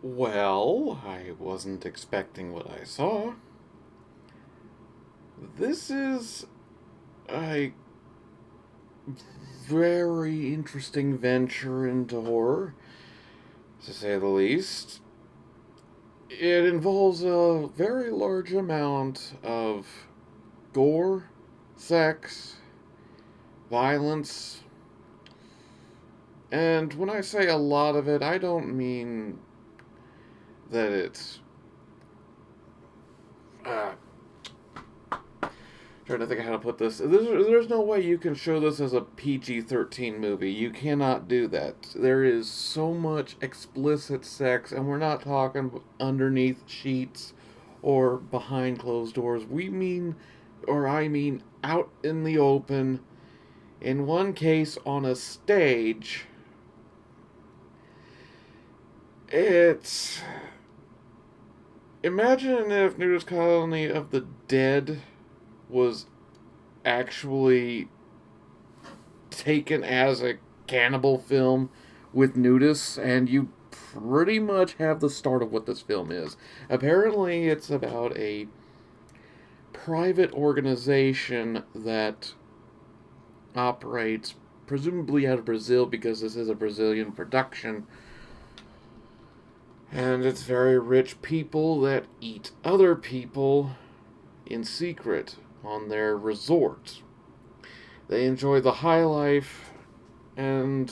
Well, I wasn't expecting what I saw. This is a very interesting venture into horror, to say the least. It involves a very large amount of gore, sex, violence, and when I say a lot of it, I don't mean that it's uh, trying to think of how to put this. There's no way you can show this as a PG-13 movie. You cannot do that. There is so much explicit sex, and we're not talking underneath sheets or behind closed doors. I mean, out in the open. In one case, on a stage. It's. Imagine if Nudist Colony of the Dead was actually taken as a cannibal film with nudists, and you pretty much have the start of what this film is. Apparently, it's about a private organization that operates presumably out of Brazil because this is a Brazilian production. And it's very rich people that eat other people in secret on their resort. They enjoy the high life, and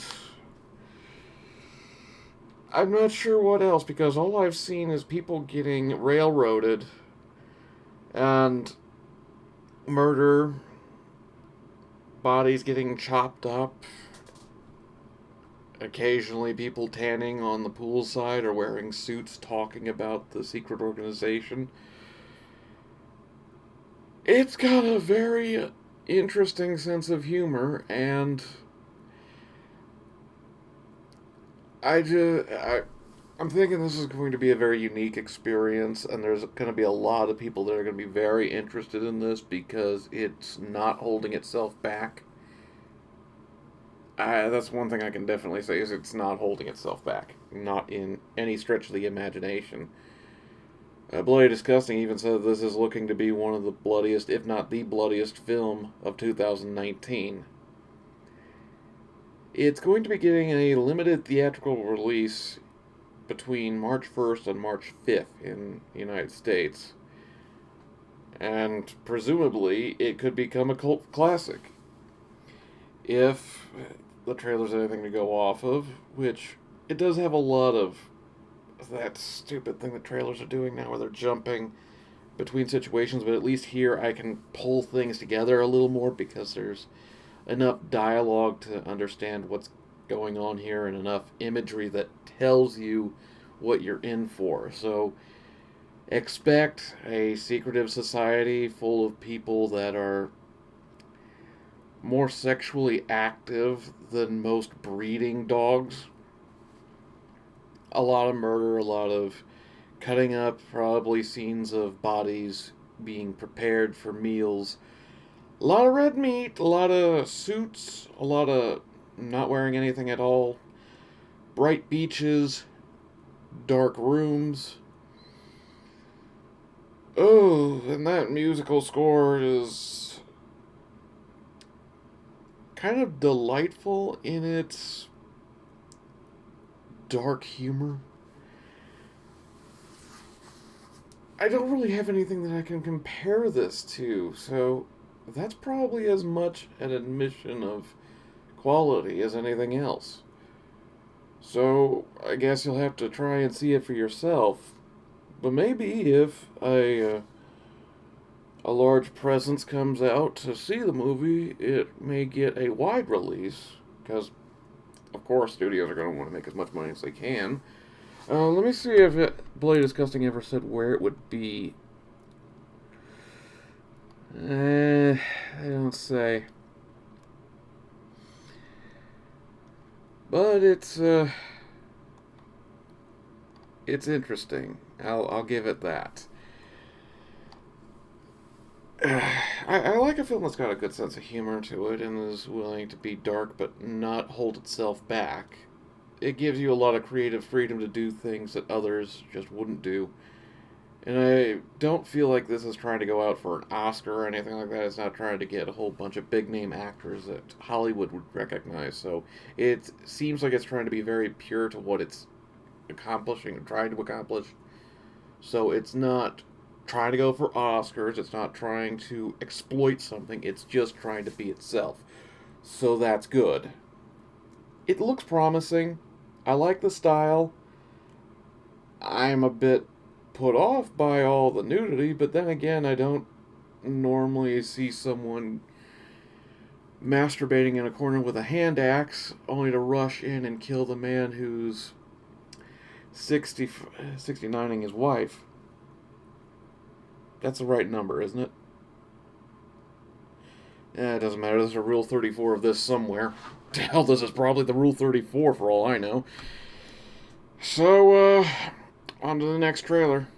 I'm not sure what else because all I've seen is people getting railroaded and murder, bodies getting chopped up, occasionally people tanning on the poolside or wearing suits talking about the secret organization. It's got a very interesting sense of humor, and I'm thinking this is going to be a very unique experience, and there's going to be a lot of people that are going to be very interested in this because it's not holding itself back. That's one thing I can definitely say is it's not holding itself back, not in any stretch of the imagination. Bloody Disgusting even said this is looking to be one of the bloodiest, if not the bloodiest, film of 2019. It's going to be getting a limited theatrical release between March 1st and March 5th in the United States. And presumably, it could become a cult classic if the trailer's anything to go off of, which it does have a lot of that stupid thing that trailers are doing now where they're jumping between situations, but at least here I can pull things together a little more because there's enough dialogue to understand what's going on here and enough imagery that tells you what you're in for. So expect a secretive society full of people that are more sexually active than most breeding dogs. A lot of murder, a lot of cutting up, probably scenes of bodies being prepared for meals. A lot of red meat, a lot of suits, a lot of not wearing anything at all. Bright beaches, dark rooms. Oh, and that musical score is kind of delightful in its dark humor. I don't really have anything that I can compare this to, so that's probably as much an admission of quality as anything else. So I guess you'll have to try and see it for yourself. But maybe if a large presence comes out to see the movie, it may get a wide release because, of course, studios are going to want to make as much money as they can. Let me see if Bloody Disgusting ever said where it would be. I don't say. But it's interesting. I'll give it that. I like a film that's got a good sense of humor to it and is willing to be dark but not hold itself back. it gives you a lot of creative freedom to do things that others just wouldn't do. And I don't feel like this is trying to go out for an Oscar or anything like that. It's not trying to get a whole bunch of big name actors that Hollywood would recognize. So it seems like it's trying to be very pure to what it's accomplishing and trying to accomplish. So it's not trying to go for Oscars. It's not trying to exploit something. It's just trying to be itself. So that's good. It looks promising. I like the style. I'm a bit put off by all the nudity, but then again, I don't normally see someone masturbating in a corner with a hand axe only to rush in and kill the man who's 69ing his wife. That's the right number, isn't it? It doesn't matter. There's a Rule 34 of this somewhere. Hell, this is probably the Rule 34 for all I know. So, on to the next trailer.